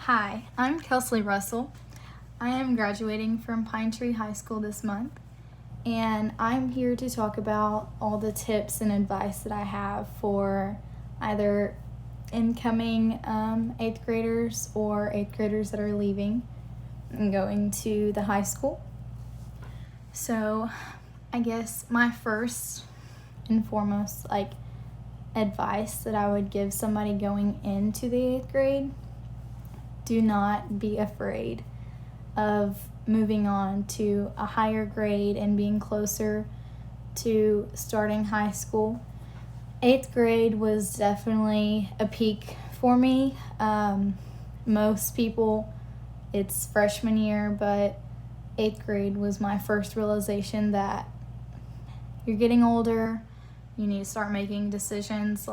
Hi, I'm Kelsley Russell. I am graduating from Pine Tree High School this month, and I'm here to talk about all the tips and advice that I have for either incoming 8th graders or 8th graders that are leaving and going to the high school. So, I guess my first and foremost advice that I would give somebody going into the 8th grade: do not be afraid of moving on to a higher grade and being closer to starting high school. 8th grade was definitely a peak for me. Most people, it's freshman year, but 8th grade was my first realization that you're getting older. You need to start making decisions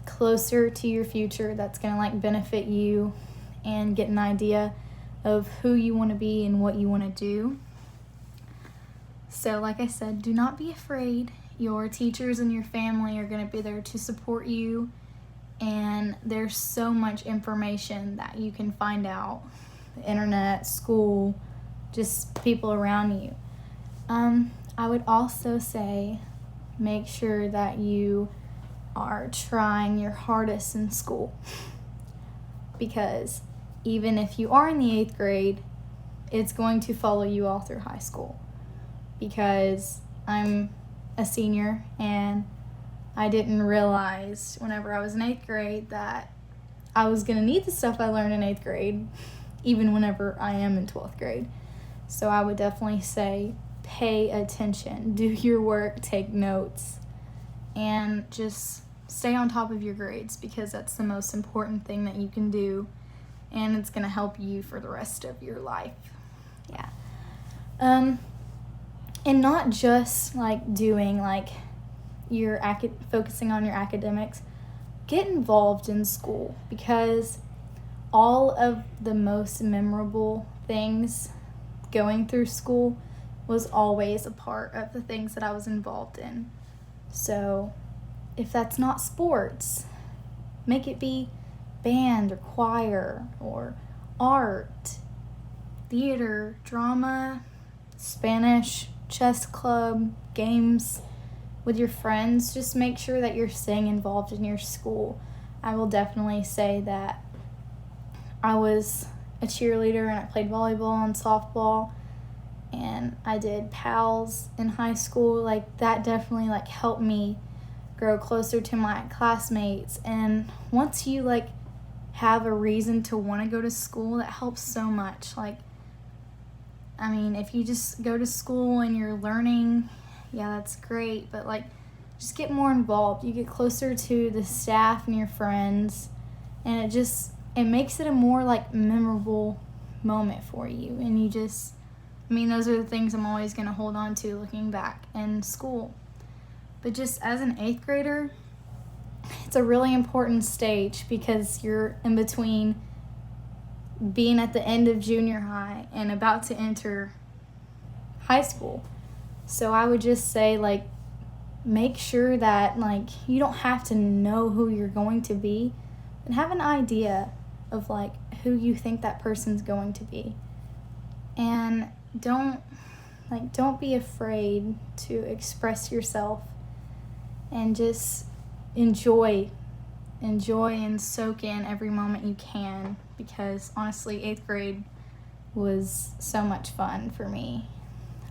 closer to your future that's going to benefit you, and get an idea of who you want to be and what you want to do. So like I said, do not be afraid. Your teachers and your family are going to be there to support you, and there's so much information that you can find out: the internet, school, just people around you. I would also say make sure that you are trying your hardest in school, because even if you are in the 8th grade, it's going to follow you all through high school. Because I'm a senior, and I didn't realize whenever I was in 8th grade that I was going to need the stuff I learned in 8th grade even whenever I am in 12th grade. So I would definitely say pay attention, do your work, take notes, and just stay on top of your grades, because that's the most important thing that you can do, and it's going to help you for the rest of your life. Yeah. And not just doing your focusing on your academics. Get involved in school, because all of the most memorable things going through school was always a part of the things that I was involved in. So if that's not sports, make it be band or choir or art, theater, drama, Spanish, chess club, games with your friends. Just make sure that you're staying involved in your school. I will definitely say that I was a cheerleader, and I played volleyball and softball, and I did PALs in high school. That definitely helped me grow closer to my classmates. And once you have a reason to want to go to school, that helps so much. If you just go to school and you're learning, yeah, that's great, but just get more involved. You get closer to the staff and your friends, and it makes it a more memorable moment for you. And those are the things I'm always going to hold on to looking back in school. But just as an 8th grader, it's a really important stage, because you're in between being at the end of junior high and about to enter high school. So I would just say make sure that you don't have to know who you're going to be, and have an idea of who you think that person's going to be. And don't be afraid to express yourself, and just enjoy and soak in every moment you can, because honestly 8th grade was so much fun for me.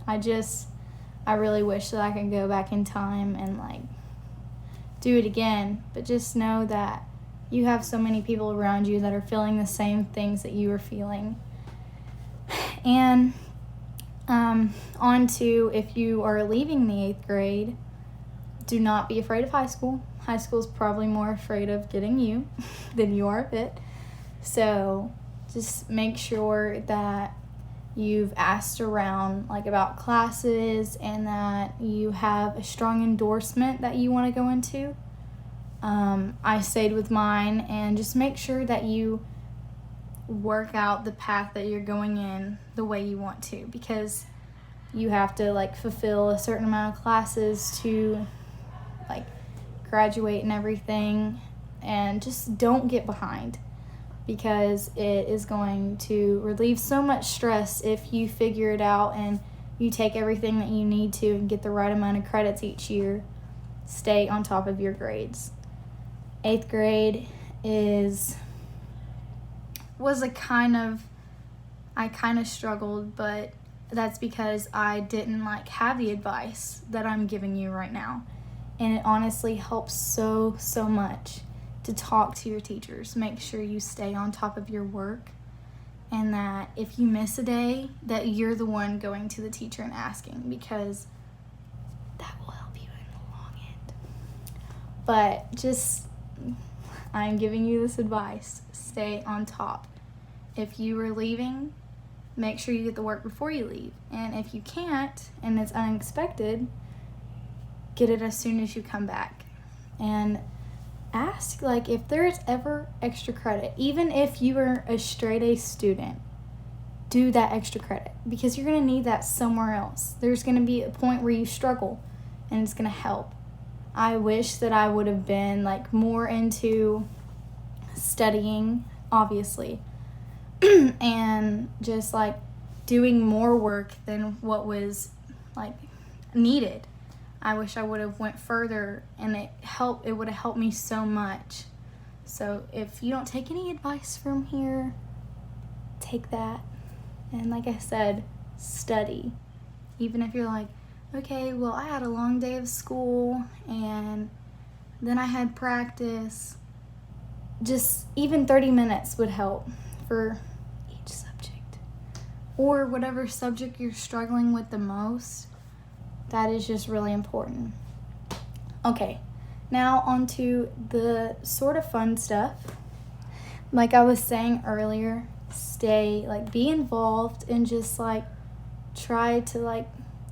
I really wish that I could go back in time and do it again, but just know that you have so many people around you that are feeling the same things that you are feeling. And on to, if you are leaving the 8th grade, do not be afraid of high school. High school is probably more afraid of getting you than you are of it. So just make sure that you've asked around about classes, and that you have a strong endorsement that you want to go into. I stayed with mine, and just make sure that you work out the path that you're going in the way you want to, because you have to fulfill a certain amount of classes to graduate and everything. And just don't get behind, because it is going to relieve so much stress if you figure it out and you take everything that you need to and get the right amount of credits each year. Stay on top of your grades. 8th grade I kind of struggled, but that's because I didn't have the advice that I'm giving you right now. And it honestly helps so much to talk to your teachers. Make sure you stay on top of your work, and that if you miss a day, that you're the one going to the teacher and asking, because that will help you in the long end. But I'm giving you this advice. Stay on top. If you are leaving, make sure you get the work before you leave. And if you can't, and it's unexpected, get it as soon as you come back. And ask, if there's ever extra credit, even if you are a straight A student, do that extra credit, because you're going to need that somewhere else. There's going to be a point where you struggle, and it's going to help. I wish that I would have been more into studying, obviously, and just doing more work than what was needed. I wish I would have went further, and it would have helped me so much. So if you don't take any advice from here, take that. And like I said, study. Even if you're okay, well, I had a long day of school and then I had practice. Just even 30 minutes would help for each subject. Or whatever subject you're struggling with the most. That is just really important. Okay, now onto the sort of fun stuff. Like I was saying earlier, be involved, and just try to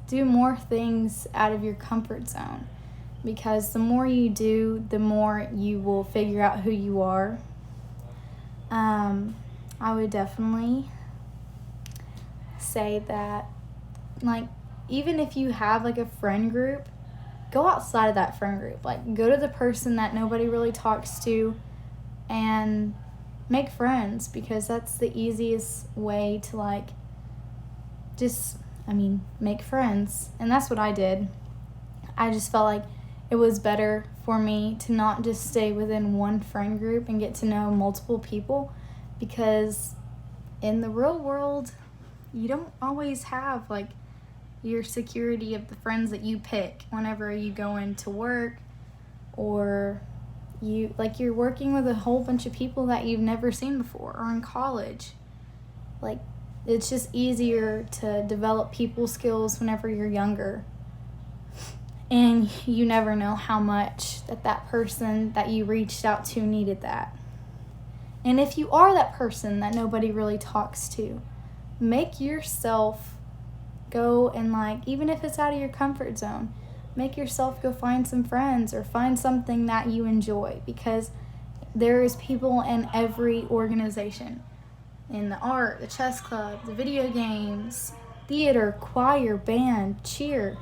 do more things out of your comfort zone. Because the more you do, the more you will figure out who you are. I would definitely say that, even if you have a friend group, go outside of that friend group. Go to the person that nobody really talks to and make friends, because that's the easiest way to make friends. And that's what I did. I just felt it was better for me to not just stay within one friend group and get to know multiple people, because in the real world, you don't always have your security of the friends that you pick whenever you go into work, or you're working with a whole bunch of people that you've never seen before, or in college. It's just easier to develop people skills whenever you're younger. And you never know how much that person that you reached out to needed that. And if you are that person that nobody really talks to, make yourself go and even if it's out of your comfort zone, make yourself go find some friends or find something that you enjoy, because there is people in every organization. In the art, the chess club, the video games, theater, choir, band, cheer,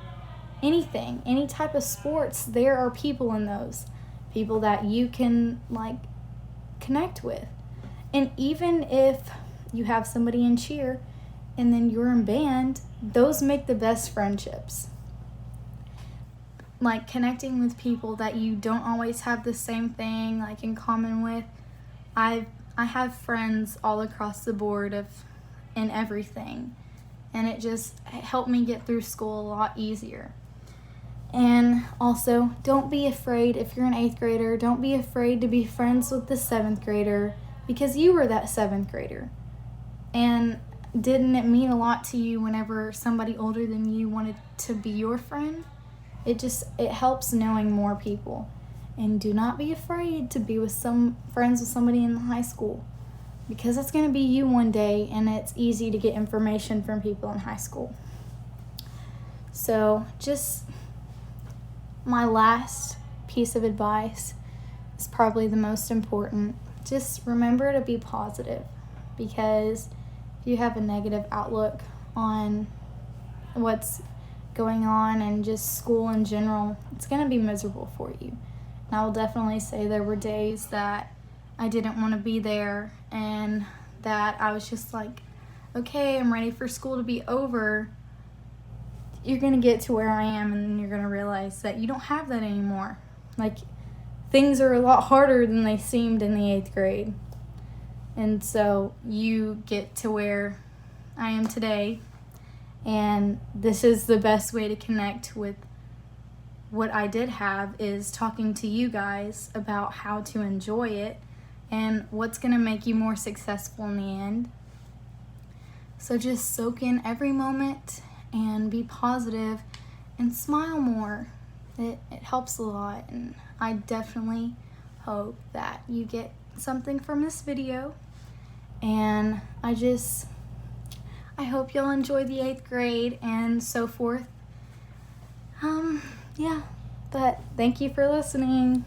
anything, any type of sports, there are people in those. People that you can connect with. And even if you have somebody in cheer and then you're in band, those make the best friendships. Connecting with people that you don't always have the same thing in common with. I have friends all across the board in everything, and it just helped me get through school a lot easier. And also, don't be afraid. If you're an 8th grader, don't be afraid to be friends with the 7th grader, because you were that 7th grader. And didn't it mean a lot to you whenever somebody older than you wanted to be your friend? It helps knowing more people. And do not be afraid to be friends with somebody in high school, because that's going to be you one day, and it's easy to get information from people in high school. So my last piece of advice is probably the most important. Just remember to be positive, because if you have a negative outlook on what's going on and just school in general, it's going to be miserable for you. And I will definitely say there were days that I didn't want to be there, and that I was just like, okay, I'm ready for school to be over. You're going to get to where I am, and you're going to realize that you don't have that anymore. Like, things are a lot harder than they seemed in the 8th grade. And so you get to where I am today, and this is the best way to connect with what I did have, is talking to you guys about how to enjoy it and what's going to make you more successful in the end. So just soak in every moment and be positive and smile more. It helps a lot, and I definitely hope that you get something from this video. And I hope y'all enjoy the 8th grade and so forth. Yeah, but thank you for listening.